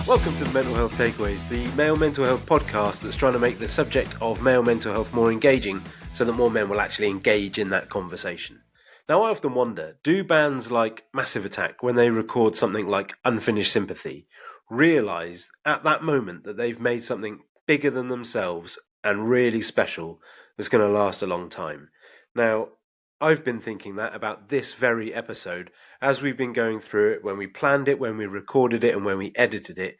Welcome to the Mental Health Takeaways, the male mental health podcast that's trying to make the subject of male mental health more engaging so that more men will actually engage in that conversation. Now, I often wonder, do bands like Massive Attack, when they record something like Unfinished Sympathy, realise at that moment that they've made something bigger than themselves and really special that's going to last a long time? Now, I've been thinking that about this very episode as we've been going through it, when we planned it, when we recorded it, and when we edited it.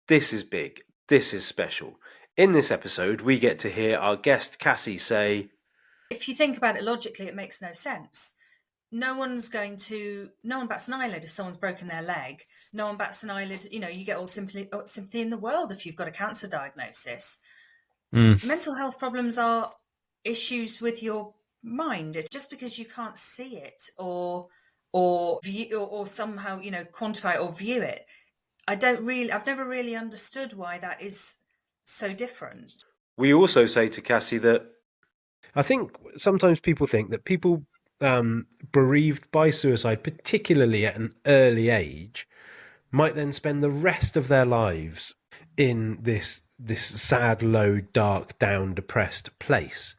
This is big. This is special. In this episode, we get to hear our guest Cassie say, if you think about it logically, it makes no sense. No one bats an eyelid if someone's broken their leg. No one bats an eyelid. You get all sympathy in the world if you've got a cancer diagnosis. Mental health problems are issues with your mind. It's just because you can't see it or somehow quantify it or view it. I've never really understood why that is so different. We also say to Cassie that I think sometimes people think that people bereaved by suicide, particularly at an early age, might then spend the rest of their lives in this sad, low, dark, down, depressed place.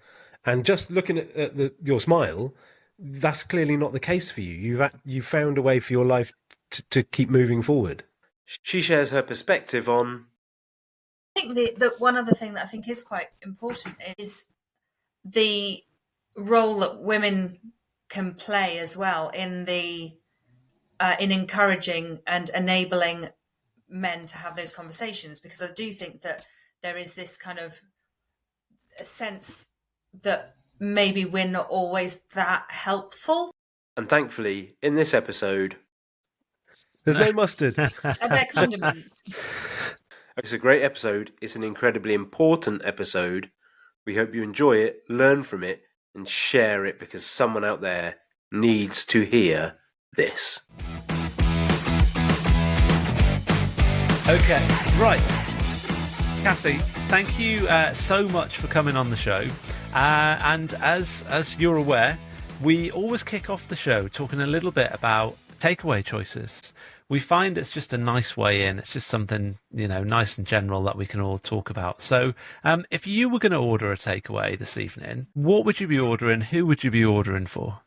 And just looking at your smile, that's clearly not the case for you. You've found a way for your life to keep moving forward. She shares her perspective on... I think that one other thing that I think is quite important is the role that women can play as well in encouraging and enabling men to have those conversations, because I do think that there is this kind of a sense that maybe we're not always that helpful. And thankfully, in this episode, there's no mustard. And they're condiments. It's a great episode. It's an incredibly important episode. We hope you enjoy it, learn from it, and share it, because someone out there needs to hear this. Okay, right. Cassie, thank you so much for coming on the show. And as you're aware, we always kick off the show talking a little bit about takeaway choices. We find it's just a nice way in. It's just something, nice and general that we can all talk about. So if you were going to order a takeaway this evening, what would you be ordering? Who would you be ordering for?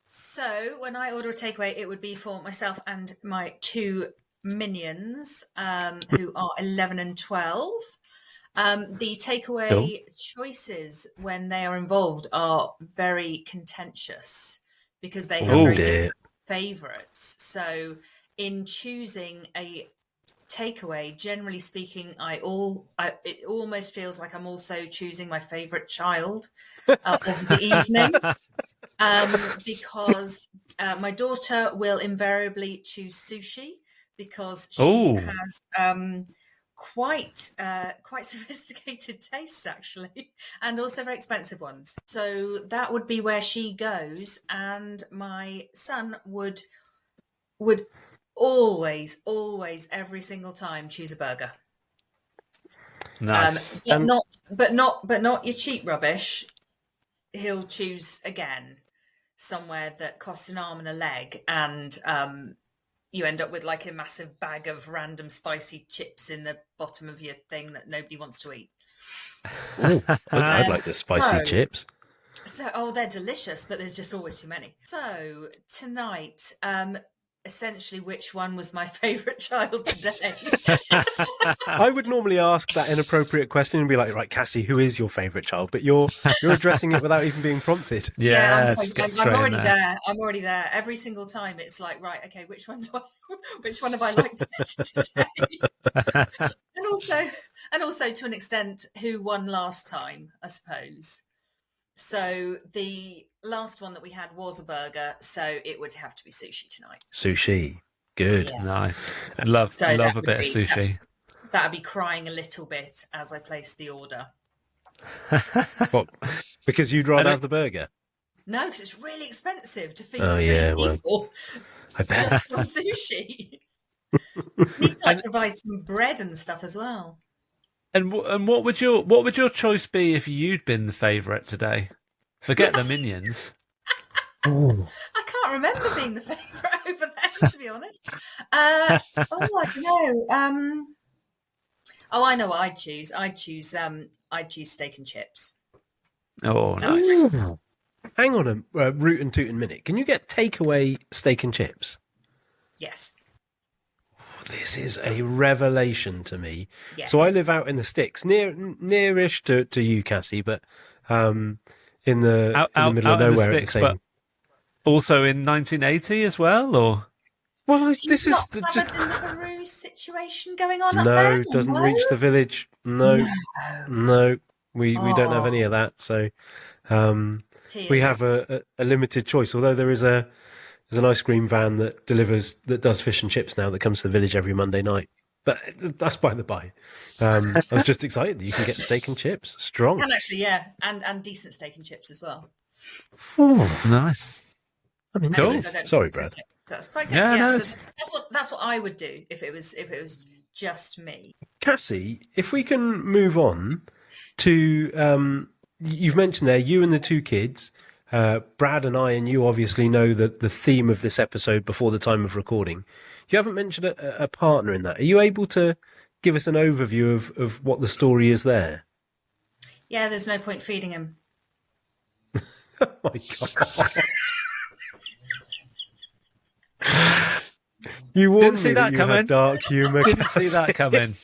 So when I order a takeaway, it would be for myself and my two minions, who are 11 and 12. The takeaway choices when they are involved are very contentious because they have very different favourites. So in choosing a takeaway, generally speaking, it almost feels like I'm also choosing my favourite child of the evening, because my daughter will invariably choose sushi because she has quite sophisticated tastes, actually, and also very expensive ones. So that would be where she goes, and my son would always every single time choose a burger. Nice. But not your cheap rubbish. He'll choose again somewhere that costs an arm and a leg, and you end up with like a massive bag of random spicy chips in the bottom of your thing that nobody wants to eat. Ooh, I'd like the spicy chips. So, they're delicious, but there's just always too many. So tonight, essentially, which one was my favourite child today? I would normally ask that inappropriate question and be like, right, Cassie, who is your favourite child? But you're addressing it without even being prompted. Yeah, I'm already there. I'm already there. Every single time it's like, right, okay, which one have I liked today? and also to an extent, who won last time, I suppose. So the last one that we had was a burger, so it would have to be sushi tonight. Sushi. Good. Yeah. Nice. Love a bit of sushi. That would be crying a little bit as I place the order. What? Because you'd rather have the burger? No, because it's really expensive to feed people. I bet. Just on sushi. Need to provide some bread and stuff as well. And what would your choice be if you'd been the favourite today? Forget the minions. I can't remember being the favourite over there, to be honest. I don't know. I know what I'd choose. I'd choose steak and chips. Oh, That's nice. Ooh. Hang on a root and toot minute. Can you get takeaway steak and chips? Yes. This is a revelation to me. Yes. So I live out in the sticks, nearish to you, Cassie, but in the middle of nowhere at the same. But also in 1980 as well, or Well, Do this you is not have just a Deliveroo situation going on up there? no, doesn't reach the village. No, we don't have any of that. So we have a limited choice. Although there's an ice cream van that does fish and chips now that comes to the village every Monday night. But that's by the by. I was just excited that you can get steak and chips. Strong. And actually, yeah, and decent steak and chips as well. Ooh, nice. I mean, Anyways, cool. I don't Sorry, Brad. That's quite good. Yeah, Yeah, no, so that's what I would do if it was just me. Cassie, if we can move on to you've mentioned there you and the two kids. Brad and I and you obviously know that the theme of this episode before the time of recording. You haven't mentioned a partner in that. Are you able to give us an overview of what the story is there? Yeah, there's no point feeding him. Oh my God. You warned me that you had dark humour. Didn't see that coming.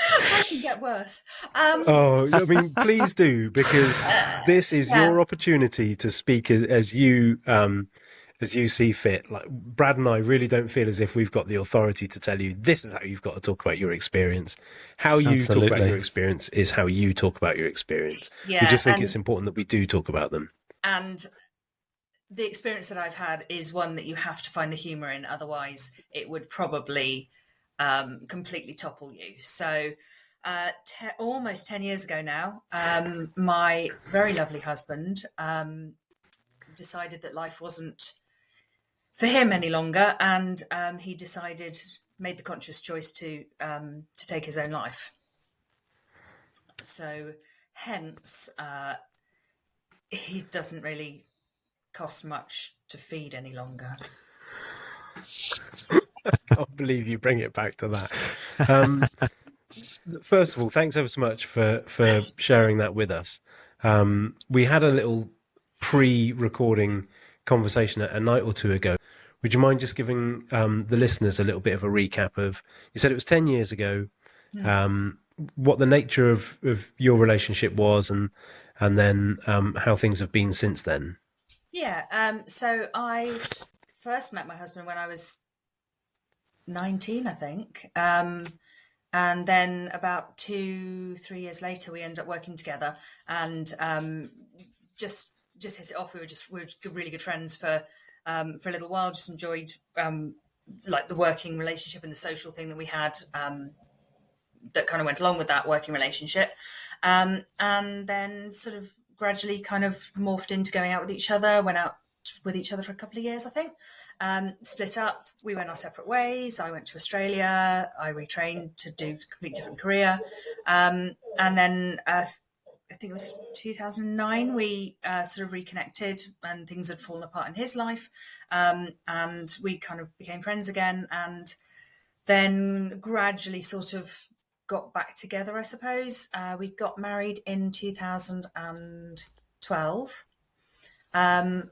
I can get worse. Oh, I mean, please do, because this is your opportunity to speak as you see fit. Like Brad and I really don't feel as if we've got the authority to tell you this is how you've got to talk about your experience. How you talk about your experience is how you talk about your experience. Yeah, we just think it's important that we do talk about them. And the experience that I've had is one that you have to find the humour in, otherwise it would probably completely topple you. So almost 10 years ago now, my very lovely husband decided that life wasn't for him any longer, and he made the conscious choice to take his own life. So hence he doesn't really cost much to feed any longer. I can't believe you bring it back to that. First of all, thanks ever so much for sharing that with us. We had a little pre-recording conversation a night or two ago. Would you mind just giving the listeners a little bit of a recap of, you said it was 10 years ago, what the nature of your relationship was, and then how things have been since then? Yeah, so I first met my husband when I was 19, I think. And then about 2-3 years later, we ended up working together, and just hit it off. We were really good friends for a little while. Just enjoyed like the working relationship and the social thing that we had that kind of went along with that working relationship, and then sort of gradually kind of morphed into going out with each other. Went out with each other for a couple of years, I think. Split up, we went our separate ways. I went to Australia, I retrained to do a completely different career. And then I think it was 2009, we sort of reconnected, and things had fallen apart in his life. And we kind of became friends again, and then gradually sort of got back together, I suppose. We got married in 2012. And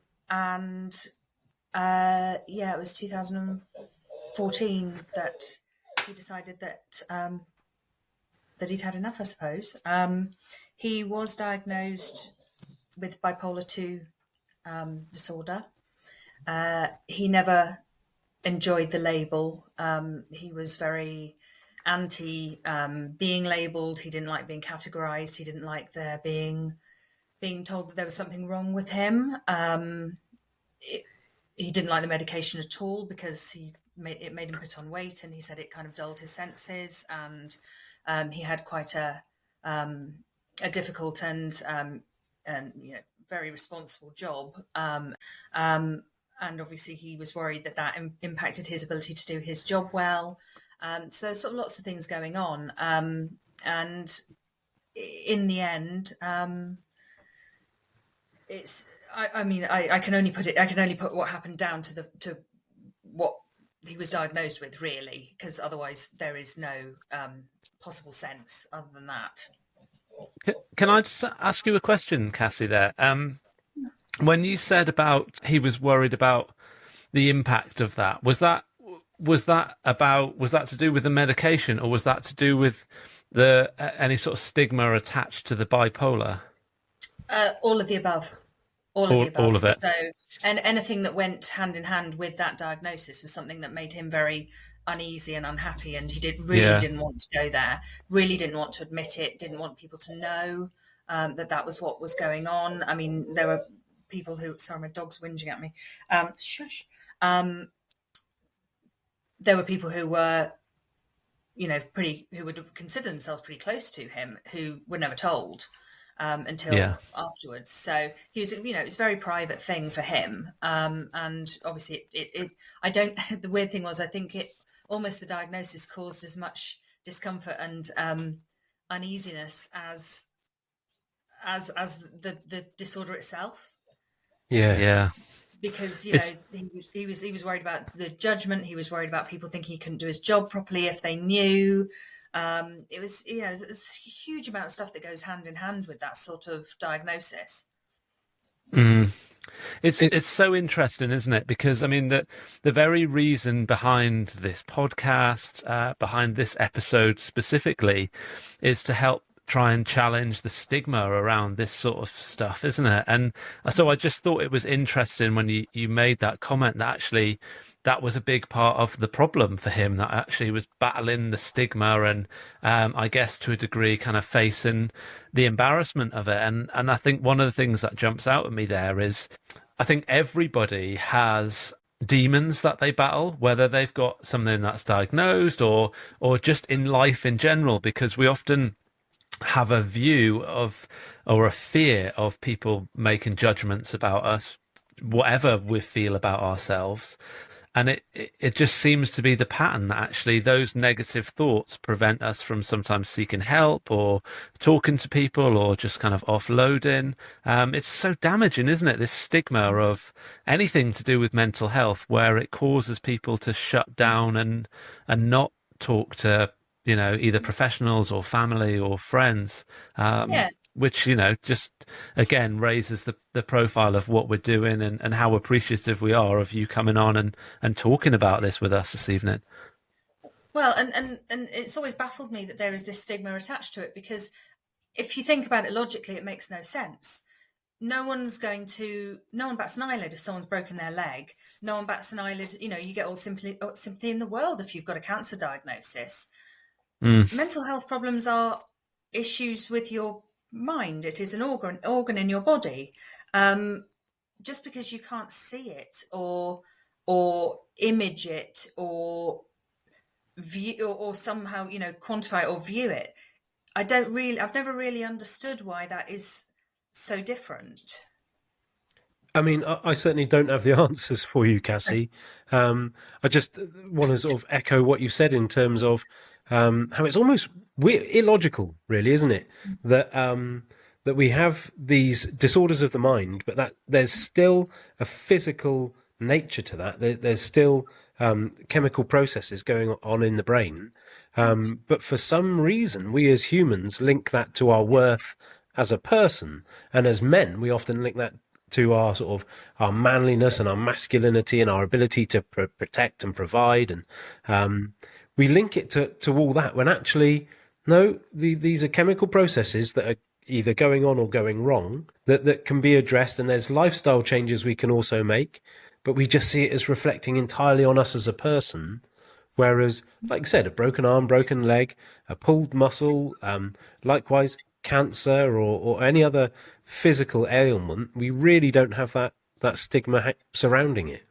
it was 2014 that he decided that that he'd had enough, I suppose. He was diagnosed with bipolar 2 disorder. He never enjoyed the label. He was very anti being labelled. He didn't like being categorised. He didn't like there being told that there was something wrong with him. He didn't like the medication at all because it made him put on weight, and he said it kind of dulled his senses, and he had quite a difficult and very responsible job, and obviously he was worried that impacted his ability to do his job well. So there's sort of lots of things going on, and in the end, it's. I can only put what happened down to he was diagnosed with, really, because otherwise there is no possible sense other than that. Can I just ask you a question, Cassie, there? When you said about he was worried about the impact of that, was that to do with the medication, or was that to do with the any sort of stigma attached to the bipolar? All of the above. All of the above. All of it. So, and anything that went hand in hand with that diagnosis was something that made him very uneasy and unhappy, and he didn't want to go there. Really didn't want to admit it. Didn't want people to know that was what was going on. I mean, there were people who. Sorry, my dog's whinging at me. Shush. There were people who were, who would consider themselves pretty close to him, who were never told. Until afterwards. So he was, it was a very private thing for him. And obviously the weird thing was, I think the diagnosis caused as much discomfort and uneasiness as the disorder itself. Yeah. Because, he was worried about the judgment. He was worried about people thinking he couldn't do his job properly if they knew. It was, there's a huge amount of stuff that goes hand in hand with that sort of diagnosis. It's so interesting, isn't it? Because I mean, the very reason behind this podcast, behind this episode specifically, is to help try and challenge the stigma around this sort of stuff, isn't it? And so I just thought it was interesting when you made that comment that actually that was a big part of the problem for him, that actually was battling the stigma and I guess to a degree kind of facing the embarrassment of it. And I think one of the things that jumps out at me there is I think everybody has demons that they battle, whether they've got something that's diagnosed or just in life in general, because we often have a view of or a fear of people making judgments about us, whatever we feel about ourselves. And it just seems to be the pattern that actually those negative thoughts prevent us from sometimes seeking help or talking to people or just kind of offloading. It's so damaging, isn't it? This stigma of anything to do with mental health, where it causes people to shut down and not talk to, either professionals or family or friends. Which, just, again, raises the profile of what we're doing and how appreciative we are of you coming on and talking about this with us this evening. Well, and it's always baffled me that there is this stigma attached to it, because if you think about it logically, it makes no sense. No one bats an eyelid if someone's broken their leg. No one bats an eyelid, you get all sympathy in the world if you've got a cancer diagnosis. Mental health problems are issues with your mind. It is an organ in your body. Just because you can't see it or image it or view or somehow quantify it or view it, I've never really understood why that is so different. I mean, I certainly don't have the answers for you, Cassie. I just want to sort of echo what you said in terms of how it's almost illogical, really, isn't it? That we have these disorders of the mind, but that there's still a physical nature to that. There's still chemical processes going on in the brain. But for some reason, we as humans link that to our worth as a person. And as men, we often link that to our sort of our manliness and our masculinity and our ability to protect and provide. And we link it to all that, when actually, no, these are chemical processes that are either going on or going wrong that can be addressed. And there's lifestyle changes we can also make, but we just see it as reflecting entirely on us as a person. Whereas, like I said, a broken arm, broken leg, a pulled muscle, likewise, cancer or any other physical ailment, we really don't have that stigma surrounding it.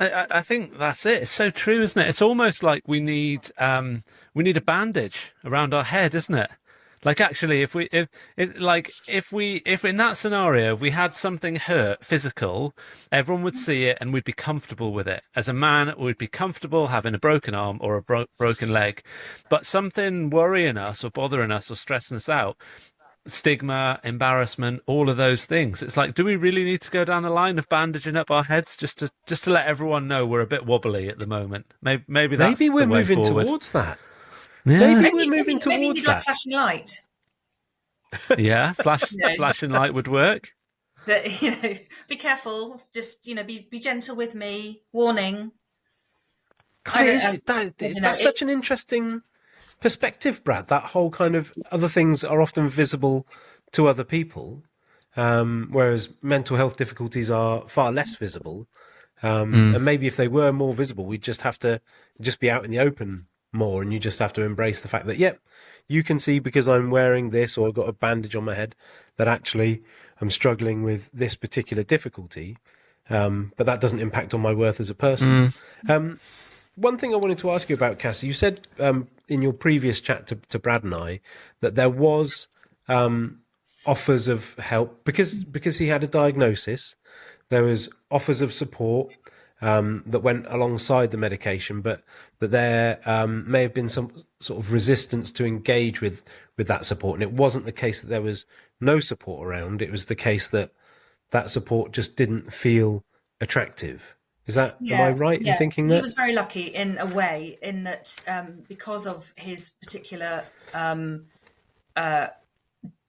I think that's it. It's so true, isn't it? It's almost like we need a bandage around our head, isn't it? Like, actually, if in that scenario, if we had something hurt, physical, everyone would see it and we'd be comfortable with it. As a man, we'd be comfortable having a broken arm or a broken leg. But something worrying us or bothering us or stressing us out, stigma, embarrassment, all of those things. It's like, do we really need to go down the line of bandaging up our heads just to let everyone know we're a bit wobbly at the moment? Maybe that's Maybe we're the way moving forward. towards that. Yeah, Maybe we're moving maybe towards he's like that. flashing light. yeah. Flashing light would work. That, be careful. Just, be gentle with me. Warning. God, that's such an interesting perspective, Brad. That whole kind of other things are often visible to other people, whereas mental health difficulties are far less visible. And maybe if they were more visible, we'd just have to just be out in the open more, and you just have to embrace the fact that, yep, you can see because I'm wearing this or I've got a bandage on my head that actually I'm struggling with this particular difficulty, but that doesn't impact on my worth as a person. One thing I wanted to ask you about, Cassie, you said in your previous chat to Brad and I that there was offers of help because he had a diagnosis. There was offers of support that went alongside the medication, but that there may have been some sort of resistance to engage with that support. And it wasn't the case that there was no support around. It was the case that that support just didn't feel attractive. Is that, am I right in thinking that? He was very lucky in a way, in that because of his particular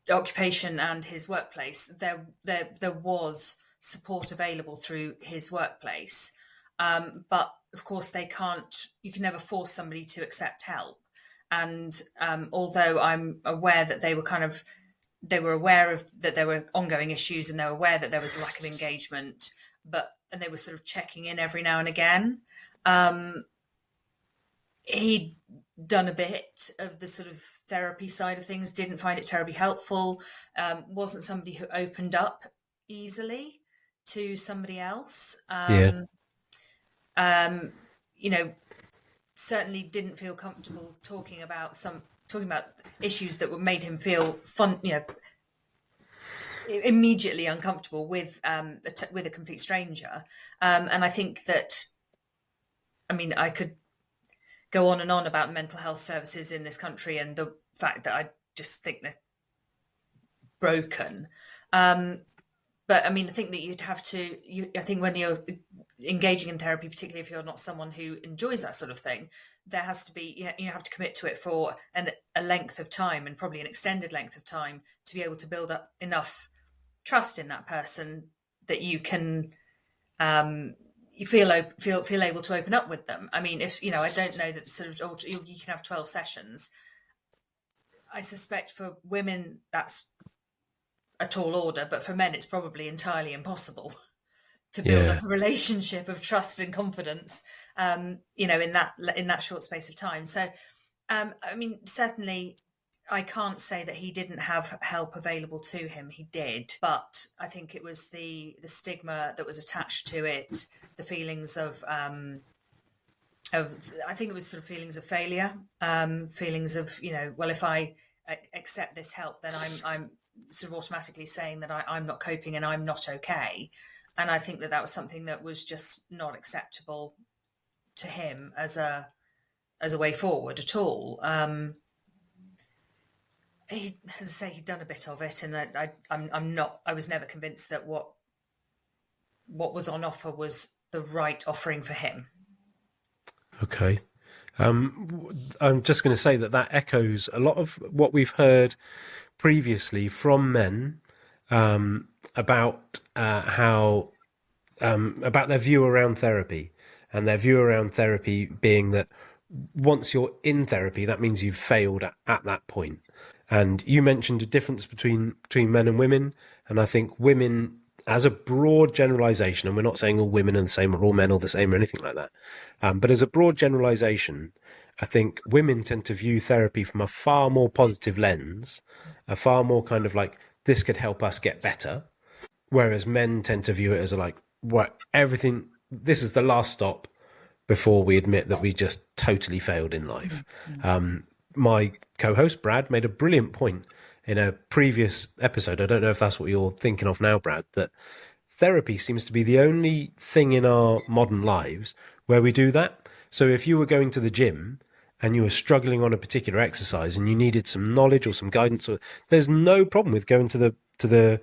occupation and his workplace, there was support available through his workplace. But of course, you can never force somebody to accept help. And although I'm aware that they were aware of that there were ongoing issues, and they were aware that there was a lack of engagement, and they were sort of checking in every now and again. He'd done a bit of the sort of therapy side of things, didn't find it terribly helpful, wasn't somebody who opened up easily to somebody else. Certainly didn't feel comfortable talking about issues that made him feel immediately uncomfortable with a complete stranger. And I think that, I could go on and on about mental health services in this country and the fact that I just think they're broken. But I think that you'd have to, I think when you're engaging in therapy, particularly if you're not someone who enjoys that sort of thing, there has to be, you have to commit to it for a length of time, and probably an extended length of time, to be able to build up enough trust in that person that you can, you feel able to open up with them. If, I don't know that sort of, you can have 12 sessions. I suspect for women, that's a tall order, but for men, it's probably entirely impossible to build up a relationship of trust and confidence, in that short space of time. So, certainly I can't say that he didn't have help available to him. He did, but I think it was the stigma that was attached to it, the feelings of I think it was sort of feelings of failure, feelings of, well, if I accept this help, then I'm sort of automatically saying that I'm not coping and I'm not okay. And I think that was something that was just not acceptable to him as a way forward at all. As I say, he'd done a bit of it, and I was never convinced that what was on offer was the right offering for him. Okay. I'm just going to say that echoes a lot of what we've heard previously from men about how about their view around therapy, and their view around therapy being that once you're in therapy, that means you've failed at that point. And you mentioned a difference between men and women, and I think women, as a broad generalization, and we're not saying all women are the same or all men are the same or anything like that, but as a broad generalization, I think women tend to view therapy from a far more positive lens, a far more kind of like, this could help us get better, whereas men tend to view it as this is the last stop before we admit that we just totally failed in life. My co-host Brad made a brilliant point in a previous episode. I don't know if that's what you're thinking of now, Brad, that therapy seems to be the only thing in our modern lives where we do that. So if you were going to the gym and you were struggling on a particular exercise and you needed some knowledge or some guidance, there's no problem with going to the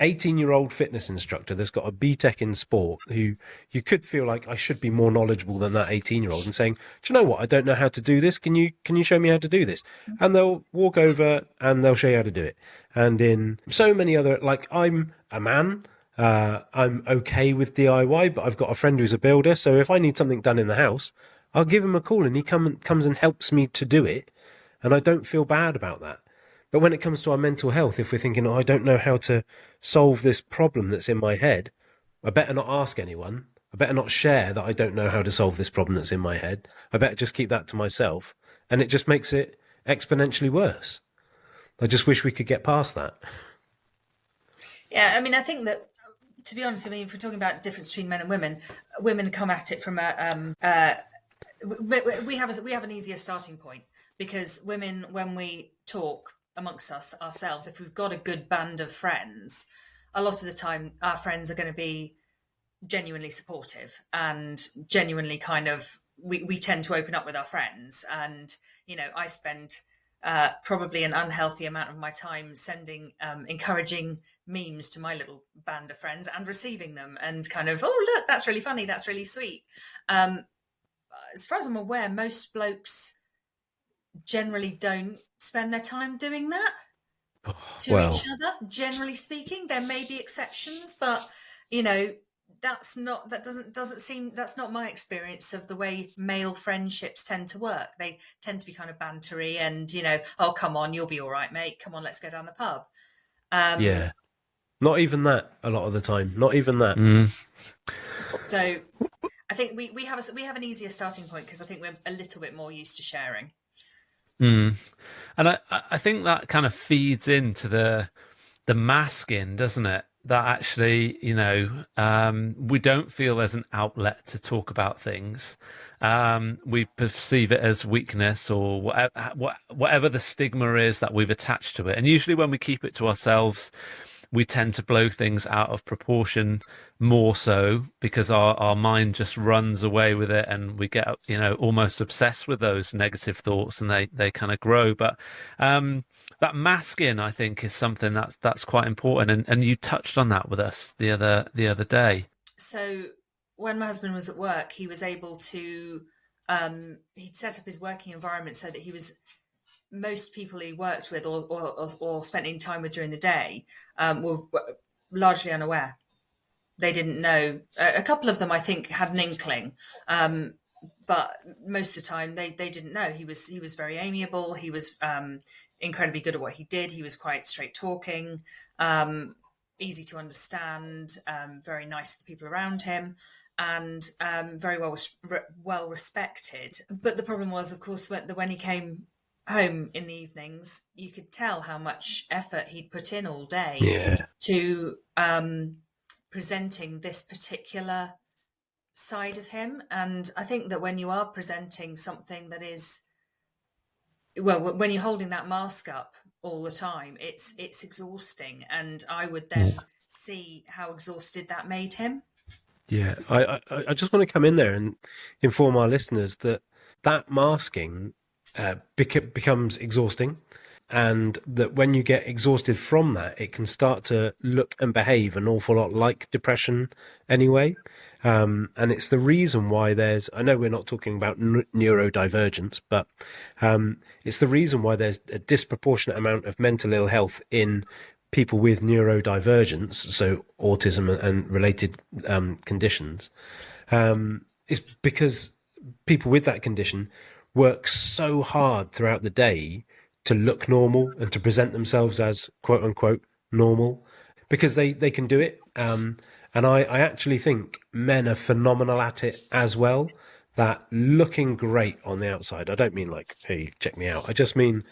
18-year-old fitness instructor that's got a BTEC in sport, who you could feel like, I should be more knowledgeable than that 18-year-old, and saying, do you know what, I don't know how to do this, can you show me how to do this? And they'll walk over and they'll show you how to do it. And in so many other, like, I'm a man, I'm okay with DIY, but I've got a friend who's a builder, so if I need something done in the house, I'll give him a call and he comes and helps me to do it, and I don't feel bad about that. But when it comes to our mental health, if we're thinking, I don't know how to solve this problem that's in my head, I better not ask anyone. I better not share that I don't know how to solve this problem that's in my head. I better just keep that to myself. And it just makes it exponentially worse. I just wish we could get past that. Yeah, I mean, I think that, to be honest, I mean, if we're talking about difference between men and women come at it from we have an easier starting point, because women, when we talk amongst ourselves, if we've got a good band of friends, a lot of the time our friends are going to be genuinely supportive and genuinely kind of, we tend to open up with our friends. And, I spend probably an unhealthy amount of my time sending encouraging memes to my little band of friends and receiving them and kind of, oh, look, that's really funny, that's really sweet. As far as I'm aware, most blokes generally don't spend their time doing that each other. Generally speaking, there may be exceptions, but that's not my experience of the way male friendships tend to work. They tend to be kind of bantery and oh, come on, you'll be all right, mate, come on, let's go down the pub. Yeah, not even that a lot of the time, not even that. So I think we have an easier starting point, because I think we're a little bit more used to sharing. And I think that kind of feeds into the masking, doesn't it? That actually, we don't feel there's an outlet to talk about things. We perceive it as weakness, or whatever the stigma is that we've attached to it. And usually when we keep it to ourselves, we tend to blow things out of proportion more so, because our mind just runs away with it, and we get almost obsessed with those negative thoughts, and they kind of grow. But that masking, I think, is something that's quite important, and you touched on that with us the other day. So when my husband was at work, he was able to he'd set up his working environment so that most people he worked with or spent any time with during the day were largely unaware. They didn't know. A couple of them, I think, had an inkling, but most of the time they didn't know. He was very amiable. He was incredibly good at what he did. He was quite straight talking, easy to understand, very nice to the people around him, and very well respected. But the problem was, of course, when he came home in the evenings, you could tell how much effort he'd put in all day to presenting this particular side of him. And I think that when you are presenting something that is, when you're holding that mask up all the time, it's exhausting. And I would then see how exhausted that made him. Yeah, I just want to come in there and inform our listeners that masking becomes exhausting, and that when you get exhausted from that, it can start to look and behave an awful lot like depression anyway. And it's the reason why I know we're not talking about neurodivergence, but it's the reason why there's a disproportionate amount of mental ill health in people with neurodivergence, so autism and related conditions. It's because people with that condition work so hard throughout the day to look normal and to present themselves as quote unquote normal, because they can do it. And I actually think men are phenomenal at it as well, that looking great on the outside. I don't mean like, hey, check me out. I just mean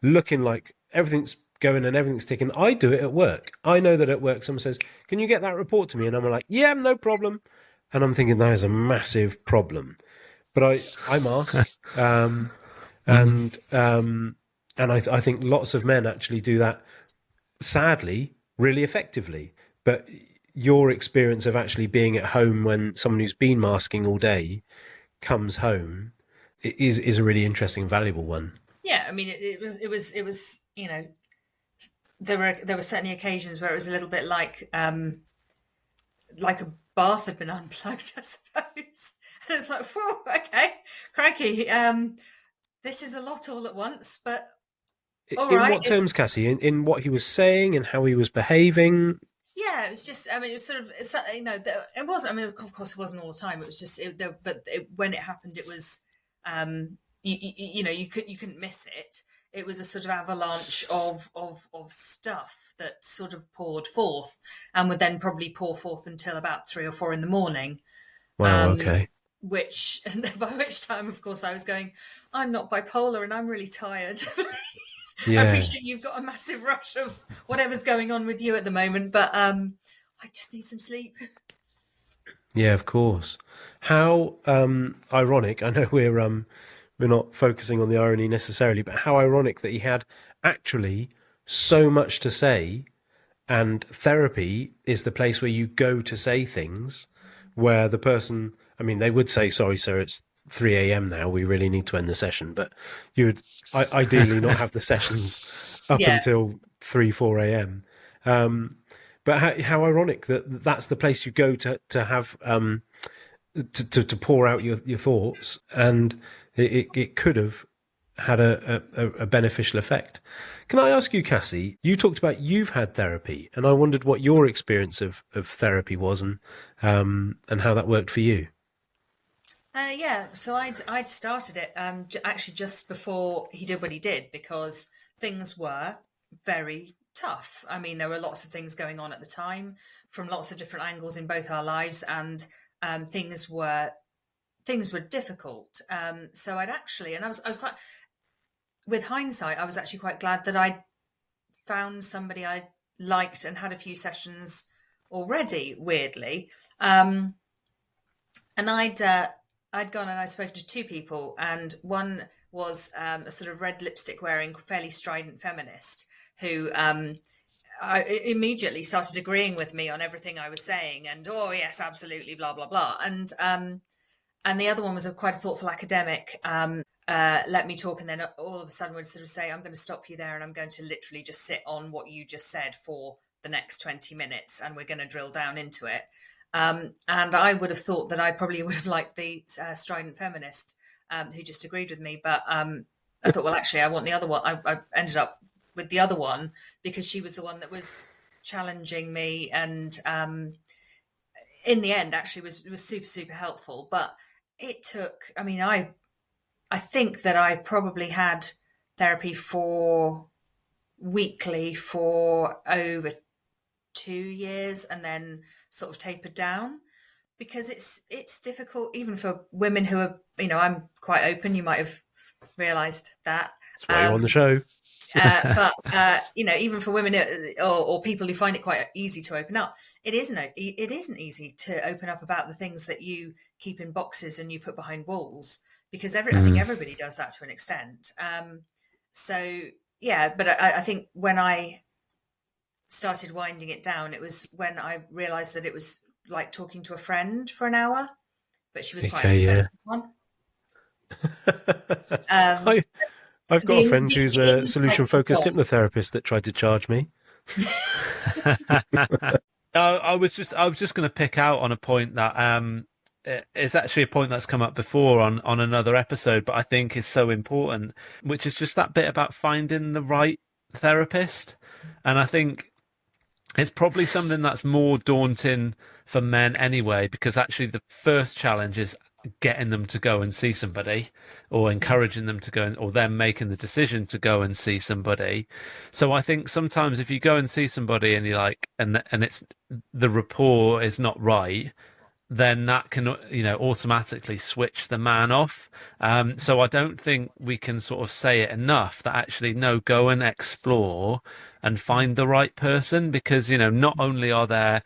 looking like everything's going and everything's ticking. I do it at work. I know that at work someone says, can you get that report to me? And I'm like, yeah, no problem. And I'm thinking that is a massive problem. But I mask, and I think lots of men actually do that, sadly, really effectively. But your experience of actually being at home when someone who's been masking all day comes home is a really interesting, valuable one. Yeah, I mean, it was there were certainly occasions where it was a little bit like a bath had been unplugged, I suppose. And it's like, whoa, okay, crikey, this is a lot all at once, but all In right. what terms, Cassie? In what he was saying and how he was behaving? Yeah, it was just. I mean, it was sort of. It wasn't. I mean, of course, it wasn't all the time. It was just. When it happened, it was. You couldn't miss it. It was a sort of avalanche of stuff that sort of poured forth, and would then probably pour forth until about 3 or 4 in the morning. Wow. Okay. And by which time, of course, I was going, I'm not bipolar and I'm really tired. I Yeah. appreciate you've got a massive rush of whatever's going on with you at the moment, but I just need some sleep. Yeah, of course. How ironic. I know we're not focusing on the irony necessarily, but how ironic that he had actually so much to say, and therapy is the place where you go to say things, where the person, I mean, they would say, sorry, sir, it's 3 a.m. now, we really need to end the session, but you would ideally not have the sessions up until 3, 4 a.m. But how ironic that that's the place you go to have to pour out your thoughts, and it could have had a beneficial effect. Can I ask you, Cassie, you talked about you've had therapy, and I wondered what your experience of therapy was, and how that worked for you. So I'd started it actually just before he did what he did, because things were very tough. I mean, there were lots of things going on at the time from lots of different angles in both our lives, and things were difficult. So I'd actually, and I was quite, with hindsight, I was actually quite glad that I found somebody I liked and had a few sessions already, weirdly. And I'd gone and I'd spoken to 2 people, and one was a sort of red lipstick wearing, fairly strident feminist who I immediately started agreeing with me on everything I was saying, and oh yes, absolutely, blah blah blah. And the other one was quite a thoughtful academic. Let me talk, and then all of a sudden would sort of say, I'm going to stop you there, and I'm going to literally just sit on what you just said for the next 20 minutes, and we're going to drill down into it. And I would have thought that I probably would have liked the strident feminist who just agreed with me. But I thought, well, actually, I want the other one. I ended up with the other one because she was the one that was challenging me. And in the end, actually, was super, super helpful. But it took, I mean, I think that I probably had therapy weekly for over 2 years, and then sort of tapered down, because it's difficult even for women who are, I'm quite open, you might have realized that. That's why you're on the show. But even for women or people who find it quite easy to open up, it isn't easy to open up about the things that you keep in boxes and you put behind walls, because I think everybody does that to an extent. But I think when I started winding it down, it was when I realized that it was like talking to a friend for an hour, but she was quite an expensive one. I've got a friend who's a solution-focused hypnotherapist that tried to charge me. I was just going to pick out on a point that it's actually a point that's come up before on another episode, but I think is so important, which is just that bit about finding the right therapist. And I think it's probably something that's more daunting for men anyway, because actually the first challenge is getting them to go and see somebody, or encouraging them to go, or them making the decision to go and see somebody. So I think sometimes if you go and see somebody and you're like, and it's the rapport is not right, then that can, automatically switch the man off. So I don't think we can sort of say it enough that actually, no, go and explore and find the right person, because, not only are there,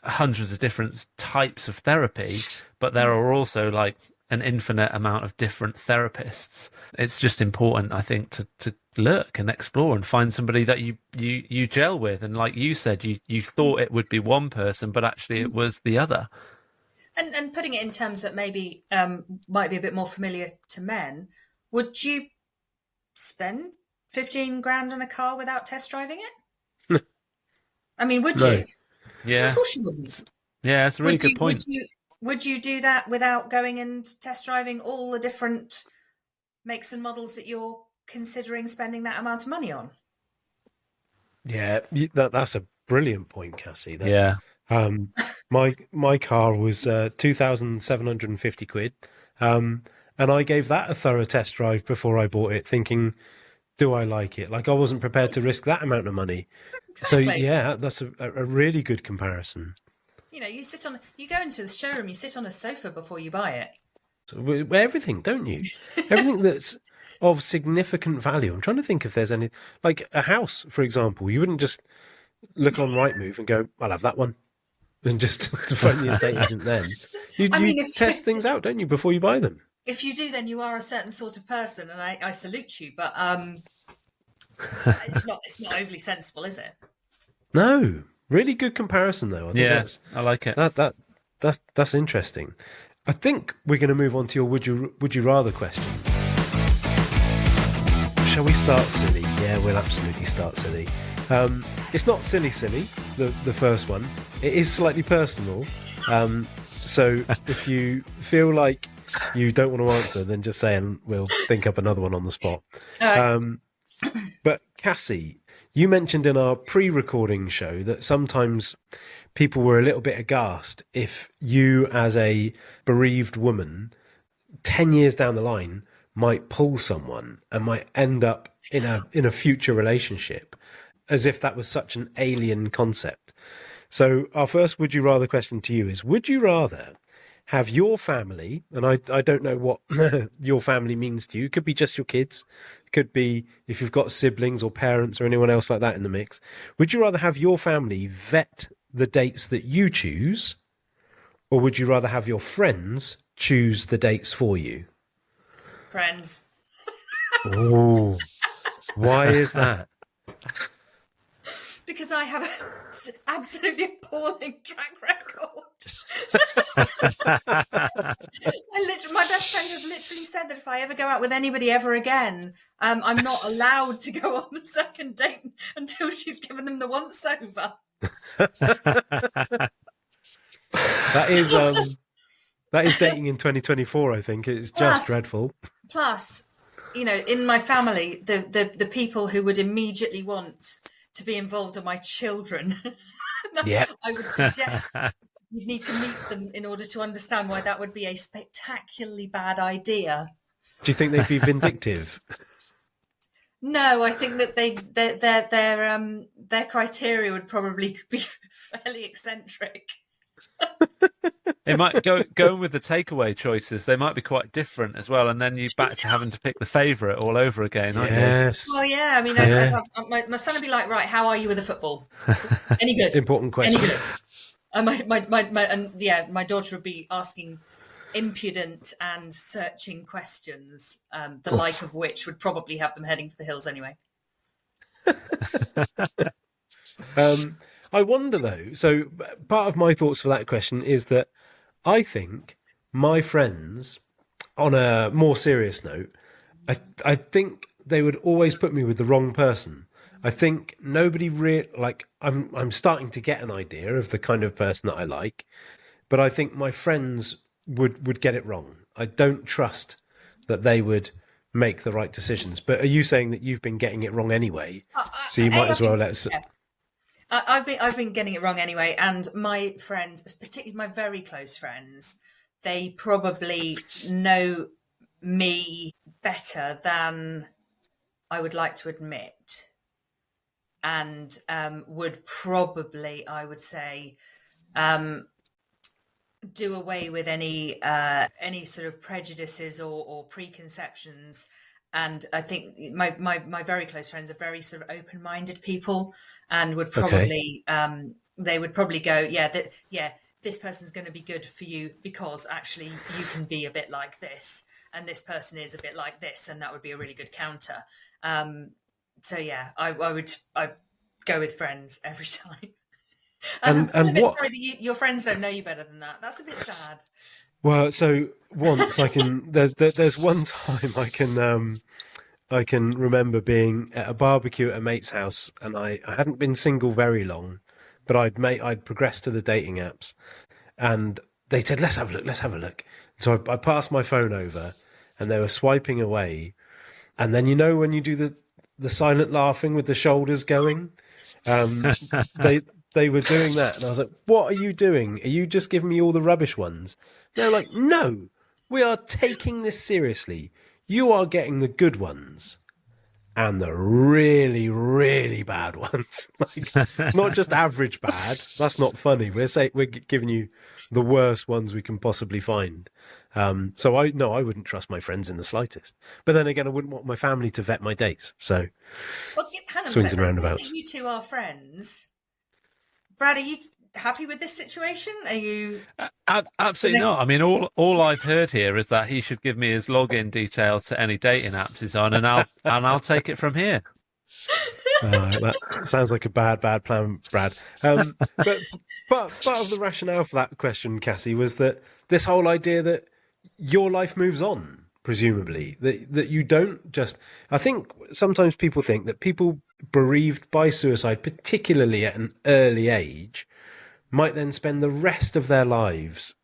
hundreds of different types of therapy, but there are also like an infinite amount of different therapists. It's just important, I think, to look and explore and find somebody that you gel with. And like you said, you thought it would be one person, but actually it was the other. And putting it in terms that maybe might be a bit more familiar to men, would you spend 15 grand on a car without test driving it? I mean, would No. you? Of Yeah, course you wouldn't. yeah, that's a really Would good you? point. Would you do that without going and test driving all the different makes and models that you're considering spending that amount of money on? Yeah, that's a brilliant point, Cassie. That Yeah, my car was 2,750 quid, and I gave that a thorough test drive before I bought it, thinking, do I like it? Like I wasn't prepared to risk that amount of money. So Exactly. yeah, that's a really good comparison. You know, you go into the showroom, you sit on a sofa before you buy it. So everything, don't you? Everything that's of significant value. I'm trying to think if there's any, like a house, for example. You wouldn't just look on Rightmove and go, "I'll have that one," and just phone the estate agent. Then I you mean, test things out, don't you, before you buy them? if you do, then you are a certain sort of person, and I salute you. But it's not overly sensible, is it? No, really good comparison though. I think yeah, I like it. that's interesting. I think we're going to move on to your would you rather question. Shall we start silly? Yeah, we'll absolutely start silly. It's not silly, the first one. It is slightly personal. So if you feel like you don't want to answer, then just say and we'll think up another one on the spot. All right. But Cassie, you mentioned in our pre-recording show that sometimes people were a little bit aghast if you, as a bereaved woman, 10 years down the line, might pull someone and might end up in a future relationship, as if that was such an alien concept. So our first would you rather question to you is, would you rather have your family, and I don't know what your family means to you, it could be just your kids, it could be if you've got siblings or parents or anyone else like that in the mix, would you rather have your family vet the dates that you choose, or would you rather have your friends choose the dates for you? Friends. Oh, why is that? Because I have an absolutely appalling track record. My best friend has literally said that if I ever go out with anybody ever again, I'm not allowed to go on a second date until she's given them the once over. That is dating in 2024. I think it's just dreadful. Plus, you know, in my family, the people who would immediately want to be involved are my children. Yeah. I would suggest you'd need to meet them in order to understand why that would be a spectacularly bad idea. Do you think they'd be vindictive? No, I think that their criteria would probably be fairly eccentric. It might going with the takeaway choices. They might be quite different as well, and then you're back to having to pick the favourite all over again, aren't you? Yes. Well, yeah. I mean, my son would be like, right, how are you with the football? Any good? Important question. Any good? And my daughter would be asking impudent and searching questions, the like of which would probably have them heading for the hills anyway. I wonder though. So part of my thoughts for that question is that I think my friends, on a more serious note, I think they would always put me with the wrong person. I think nobody I'm starting to get an idea of the kind of person that I like, but I think my friends would get it wrong. I don't trust that they would make the right decisions. But are you saying that you've been getting it wrong anyway? So you might as well let us. Yeah. I've been getting it wrong anyway, and my friends, particularly my very close friends, they probably know me better than I would like to admit, and would probably, I would say, do away with any sort of prejudices or preconceptions. And I think my very close friends are very sort of open-minded people, and would probably they would probably go, this person's going to be good for you because actually you can be a bit like this, and this person is a bit like this, and that would be a really good counter. So yeah, I would go with friends every time. And I'm And a bit what? sorry that your friends don't know you better than that. That's a bit sad. Well, so once I can. There's one time I can remember being at a barbecue at a mate's house, and I hadn't been single very long, but I'd progressed to the dating apps, and they said, let's have a look, let's have a look. So I passed my phone over, and they were swiping away, and then when you do the silent laughing with the shoulders going, um, they they were doing that, and I was like, "What are you doing? Are you just giving me all the rubbish ones?" They're like, "No, we are taking this seriously. You are getting the good ones." And the really, really bad ones, like not just average bad. That's not funny. We're giving you the worst ones we can possibly find. So I wouldn't trust my friends in the slightest. But then again, I wouldn't want my family to vet my dates. So Well, hang on a swings and second. Now that roundabouts. you two are friends, Brad, are you happy with this situation? Are you Absolutely not. I mean, all I've heard here is that he should give me his login details to any dating apps he's on, and I'll take it from here. That sounds like a bad plan, Brad. But part of the rationale for that question, Cassie, was that this whole idea that your life moves on, presumably, that you don't just. I think sometimes people think that people bereaved by suicide, particularly at an early age, might then spend the rest of their lives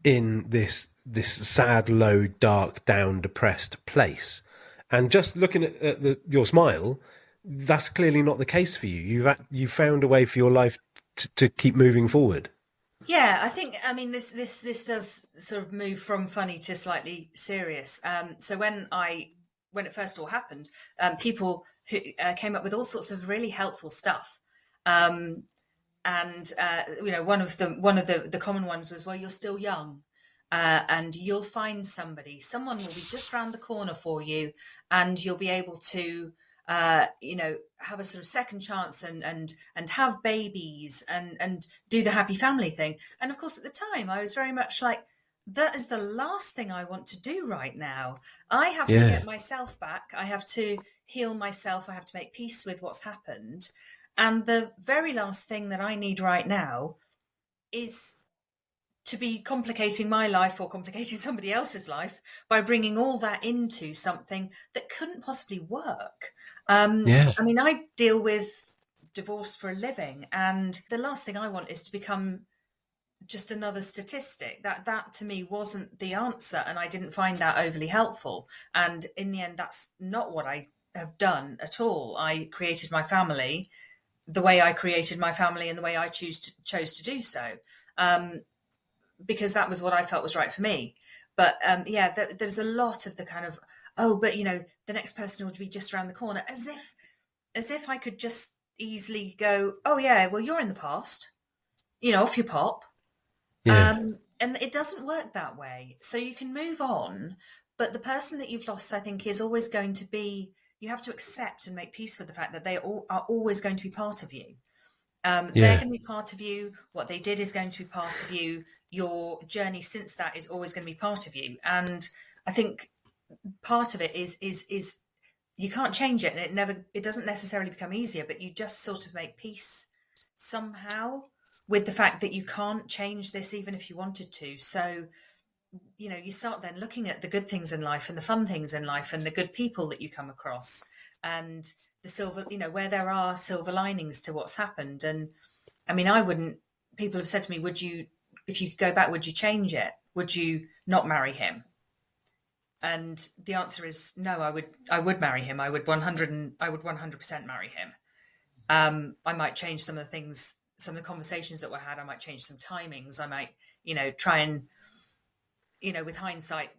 in this sad, low, dark, down, depressed place. And just looking at your smile, that's clearly not the case for you. You've found a way for your life to keep moving forward. Yeah, I mean, this does sort of move from funny to slightly serious. So when it first all happened, people who came up with all sorts of really helpful stuff. And one of the common ones was, well, you're still young, and you'll find someone will be just round the corner for you, and you'll be able to have a sort of second chance and have babies and do the happy family thing. And of course, at the time, I was very much like, that is the last thing I want to do right now. I have to get myself back. I have to heal myself. I have to make peace with what's happened. And the very last thing that I need right now is to be complicating my life or complicating somebody else's life by bringing all that into something that couldn't possibly work. I mean, I deal with divorce for a living, and the last thing I want is to become just another statistic. That to me wasn't the answer, and I didn't find that overly helpful. And in the end, that's not what I have done at all. I created my family the way I created my family and the way I chose to do so, because that was what I felt was right for me. But there was a lot of the kind of, oh, but the next person would be just around the corner, as if I could just easily go, oh yeah, well, you're in the past, off you pop. And it doesn't work that way. So you can move on, but the person that you've lost, I think, is always going to be. You have to accept and make peace with the fact that they are always going to be part of you. They're going to be part of you. What they did is going to be part of you. Your journey since that is always going to be part of you. And I think part of it is you can't change it, and it doesn't necessarily become easier, but you just sort of make peace somehow with the fact that you can't change this even if you wanted to. So you start then looking at the good things in life and the fun things in life and the good people that you come across and the silver, where there are silver linings to what's happened. And I mean, people have said to me, if you could go back, would you change it? Would you not marry him? And the answer is no. I would marry him. I would 100% marry him. I might change some of the things, some of the conversations that were had. I might change some timings. I might, try and, with hindsight,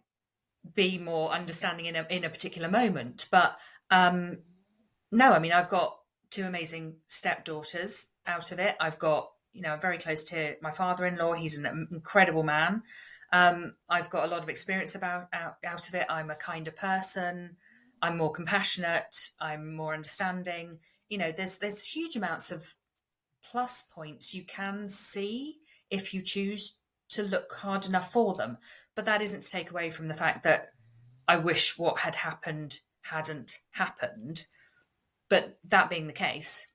be more understanding in a particular moment. But no, I mean, I've got two amazing stepdaughters out of it. I've got, I'm very close to my father-in-law. He's an incredible man. I've got a lot of experience out of it. I'm a kinder person. I'm more compassionate. I'm more understanding. There's huge amounts of plus points you can see if you choose to look hard enough for them. But that isn't to take away from the fact that I wish what had happened hadn't happened. But that being the case,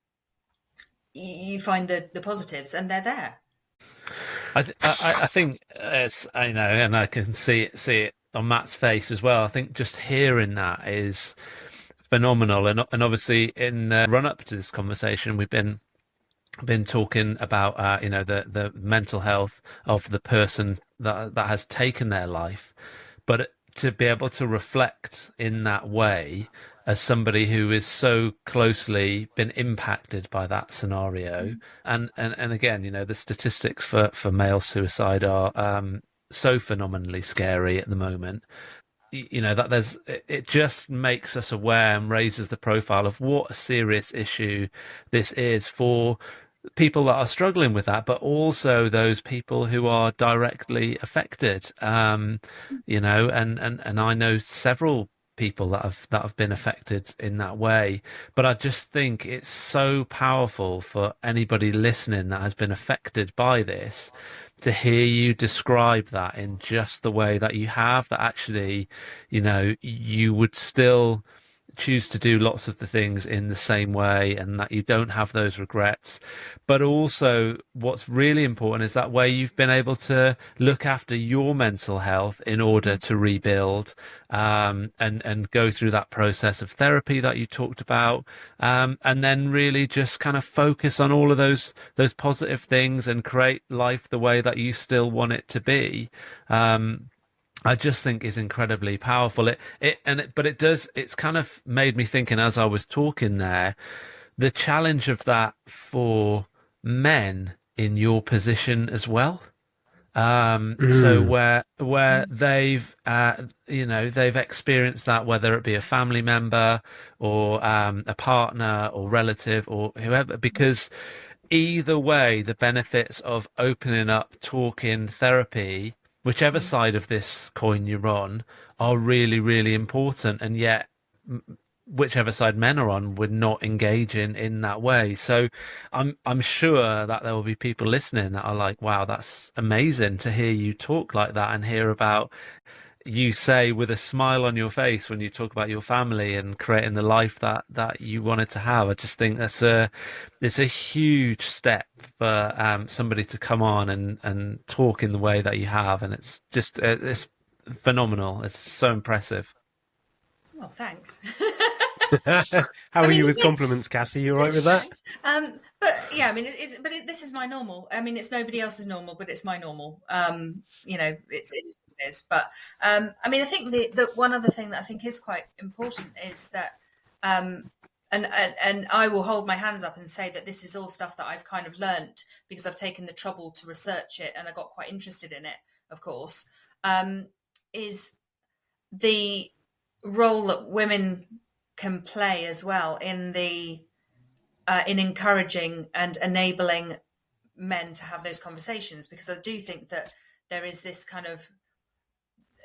you find the positives, and they're there. I think it's, I know, and I can see it on Matt's face as well. I think just hearing that is phenomenal, and obviously in the run up to this conversation, we've been talking about the mental health of the person that has taken their life, but to be able to reflect in that way as somebody who is so closely been impacted by that scenario, and again, the statistics for male suicide are so phenomenally scary at the moment. That it just makes us aware and raises the profile of what a serious issue this is for people that are struggling with that, but also those people who are directly affected. And I know several people that have been affected in that way. But I just think it's so powerful for anybody listening that has been affected by this to hear you describe that in just the way that you have, that actually, you would still choose to do lots of the things in the same way, and that you don't have those regrets. But also what's really important is that way you've been able to look after your mental health in order to rebuild, and go through that process of therapy that you talked about, and then really just kind of focus on all of those positive things and create life the way that you still want it to be. I just think is incredibly powerful. It's kind of made me thinking as I was talking there, the challenge of that for men in your position as well. So where they've they've experienced that, whether it be a family member or a partner or relative or whoever, because either way, the benefits of opening up, talking, therapy, whichever side of this coin you're on, are really, really important. And yet, whichever side men are on, we're not engaging in that way. So I'm sure that there will be people listening that are like, wow, that's amazing to hear you talk like that and hear about you say with a smile on your face when you talk about your family and creating the life that you wanted to have. I just think it's a huge step for somebody to come on and talk in the way that you have, and it's just it's phenomenal. It's so impressive. Well, thanks. How are you with compliments, Cassie? You all right with that? But yeah, I mean, this is my normal. I mean, it's nobody else's normal, but it's my normal. It is what it is. But I mean, I think the one other thing that I think is quite important is that, and I will hold my hands up and say that this is all stuff that I've kind of learnt because I've taken the trouble to research it, and I got quite interested in it, of course, is the role that women can play as well in in encouraging and enabling men to have those conversations, because I do think that there is this kind of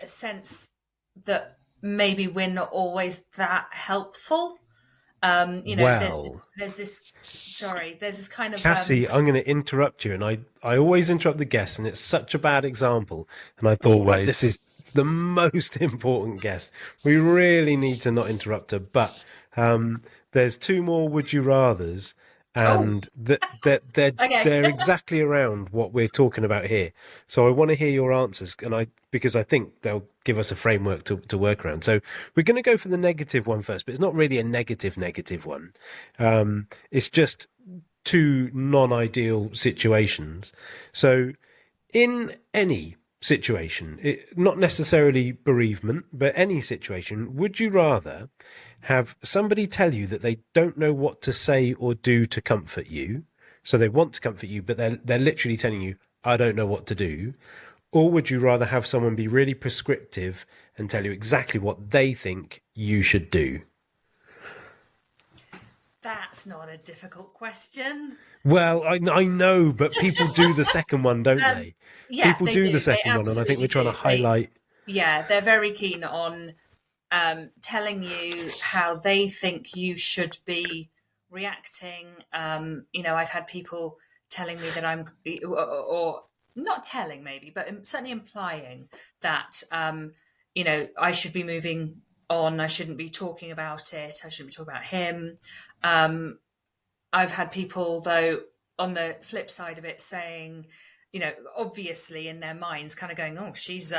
a sense that maybe we're not always that helpful. There's this kind of Cassie, I'm going to interrupt you, and I always interrupt the guests, and it's such a bad example. And I thought, right, this is the most important guest. We really need to not interrupt her. But there's two more would you rathers, and they're exactly around what we're talking about here. So I want to hear your answers, because I think they'll give us a framework to work around. So we're going to go for the negative one first, but it's not really a negative one. It's just two non-ideal situations. So in any situation, not necessarily bereavement, but any situation, would you rather have somebody tell you that they don't know what to say or do to comfort you? So they want to comfort you, but they're literally telling you, I don't know what to do. Or would you rather have someone be really prescriptive and tell you exactly what they think you should do? That's not a difficult question. Well, I know, but people do the second one, don't they? Yeah, people do the second one, and I think we're trying to highlight. They're very keen on telling you how they think you should be reacting. I've had people telling me that I'm, or not telling maybe, but certainly implying that, I should be moving on. I shouldn't be talking about it. I shouldn't be talking about him. I've had people, though, on the flip side of it saying, obviously in their minds, kind of going, "Oh, she's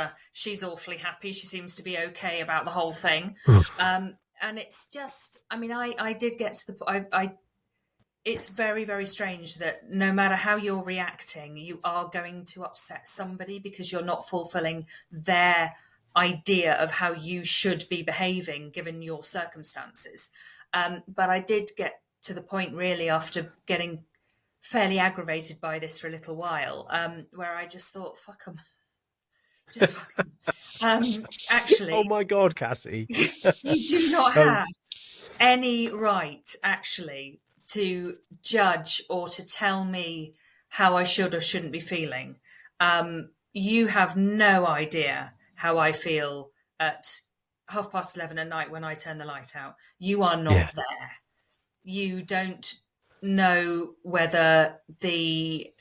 awfully happy. She seems to be okay about the whole thing." And it's just, I mean, I did get to the point. It's very, very strange that no matter how you're reacting, you are going to upset somebody because you're not fulfilling their idea of how you should be behaving given your circumstances. But I did get to the point, really, after getting fairly aggravated by this for a little while, where I just thought, fuck them. Just fuck them. Actually, Oh my God, Cassie. you do not have any right, actually, to judge or to tell me how I should or shouldn't be feeling. You have no idea how I feel at 11:30 at night when I turn the light out. You are not there. You don't know whether the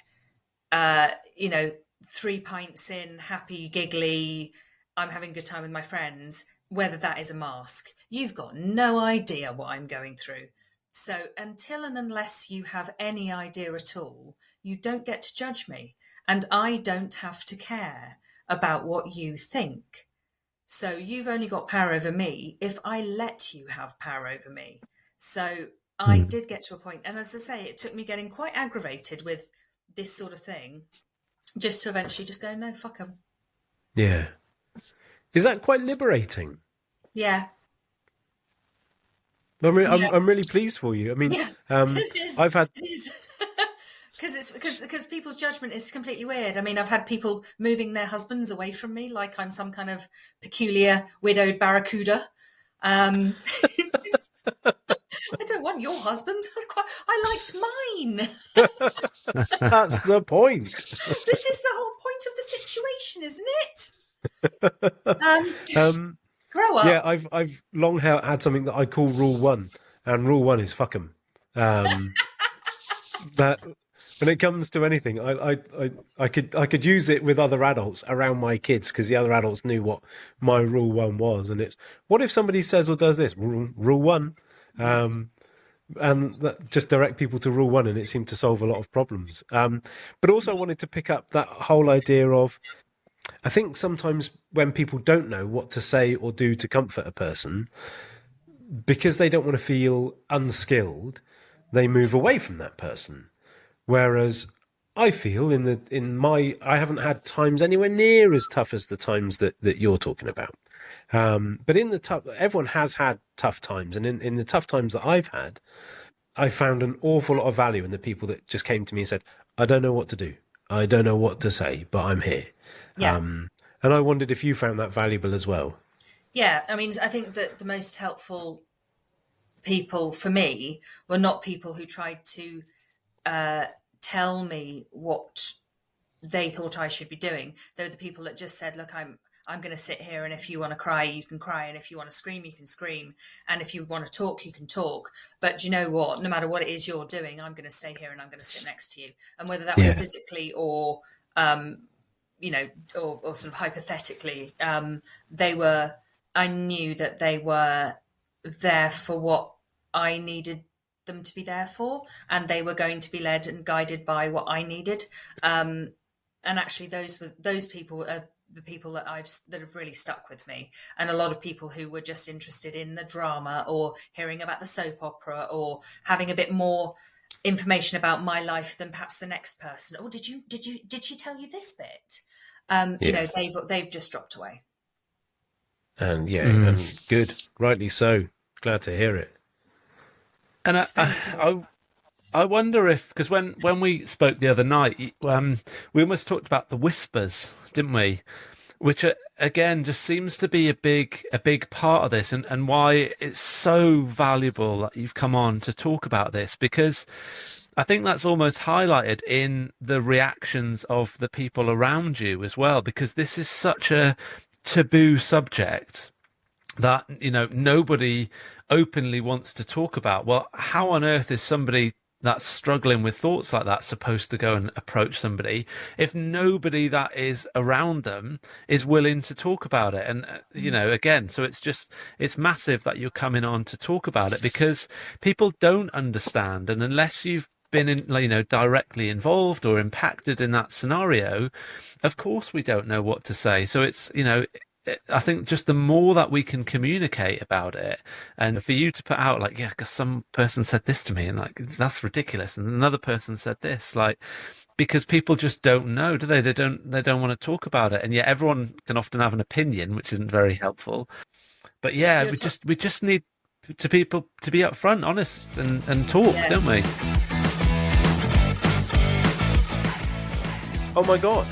3 pints in, happy, giggly, I'm having a good time with my friends, whether that is a mask. You've got no idea what I'm going through. So until and unless you have any idea at all, you don't get to judge me. And I don't have to care about what you think. So you've only got power over me if I let you have power over me. So I did get to a point, and as I say, it took me getting quite aggravated with this sort of thing, just to eventually just go, no, fuck them. Yeah. Is that quite liberating? Yeah. I mean, I'm really pleased for you. I mean, I've had... Because people's judgment is completely weird. I mean, I've had people moving their husbands away from me like I'm some kind of peculiar widowed barracuda. I don't want your husband. I liked mine. That's the point. This is the whole point of the situation, isn't it? Grow up. Yeah, I've long had something that I call Rule 1, and Rule 1 is fuck 'em. But when it comes to anything, I could use it with other adults around my kids because the other adults knew what my Rule 1 was, and it's what if somebody says or does this? Rule 1. And that just direct people to Rule 1, and it seemed to solve a lot of problems. But also I wanted to pick up that whole idea of, I think sometimes when people don't know what to say or do to comfort a person, because they don't want to feel unskilled, they move away from that person. Whereas I feel I haven't had times anywhere near as tough as the times that you're talking about. But in the tough, everyone has had tough times, and in the tough times that I've had, I found an awful lot of value in the people that just came to me and said, I don't know what to do. I don't know what to say, but I'm here. Yeah. And I wondered if you found that valuable as well. Yeah. I mean, I think that the most helpful people for me were not people who tried to tell me what they thought I should be doing. They were the people that just said, look, I'm going to sit here, and if you want to cry, you can cry, and if you want to scream, you can scream, and if you want to talk, you can talk. But you know what? No matter what it is you're doing, I'm going to stay here and I'm going to sit next to you. And whether that was physically or, or sort of hypothetically, I knew that they were there for what I needed them to be there for, and they were going to be led and guided by what I needed. And actually, those people are the people that have really stuck with me, and a lot of people who were just interested in the drama or hearing about the soap opera or having a bit more information about my life than perhaps the next person. Oh, did she tell you this bit? They've just dropped away. And and good, rightly so. Glad to hear it. And I wonder if, because when we spoke the other night, we almost talked about the whispers, didn't we? Which again just seems to be a big part of this, and why it's so valuable that you've come on to talk about this, because I think that's almost highlighted in the reactions of the people around you as well, because this is such a taboo subject that nobody openly wants to talk about. Well, how on earth is somebody that's struggling with thoughts like that supposed to go and approach somebody if nobody that is around them is willing to talk about it? And again, so it's massive that you're coming on to talk about it, because people don't understand, and unless you've been directly involved or impacted in that scenario, of course we don't know what to say. So it's I think just the more that we can communicate about it, and for you to put out like, yeah, because some person said this to me, and like, that's ridiculous, and another person said this, like, because people just don't know, do they? They don't want to talk about it, and yet everyone can often have an opinion, which isn't very helpful. But yeah, we just need people to be upfront, honest, and talk, don't we? Oh my God.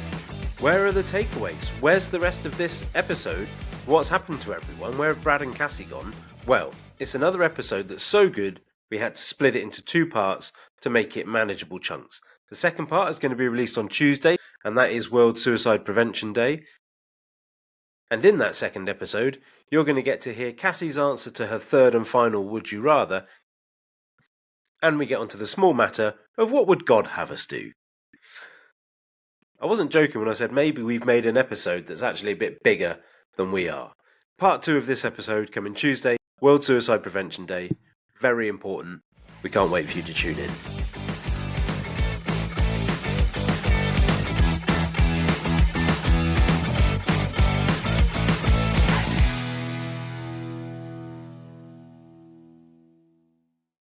Where are the takeaways? Where's the rest of this episode? What's happened to everyone? Where have Brad and Cassie gone? Well, it's another episode that's so good, we had to split it into 2 parts to make it manageable chunks. The second part is going to be released on Tuesday, and that is World Suicide Prevention Day. And in that second episode, you're going to get to hear Cassie's answer to her third and final Would You Rather, and we get onto the small matter of what would God have us do? I wasn't joking when I said maybe we've made an episode that's actually a bit bigger than we are. Part 2 of this episode coming Tuesday, World Suicide Prevention Day. Very important. We can't wait for you to tune in.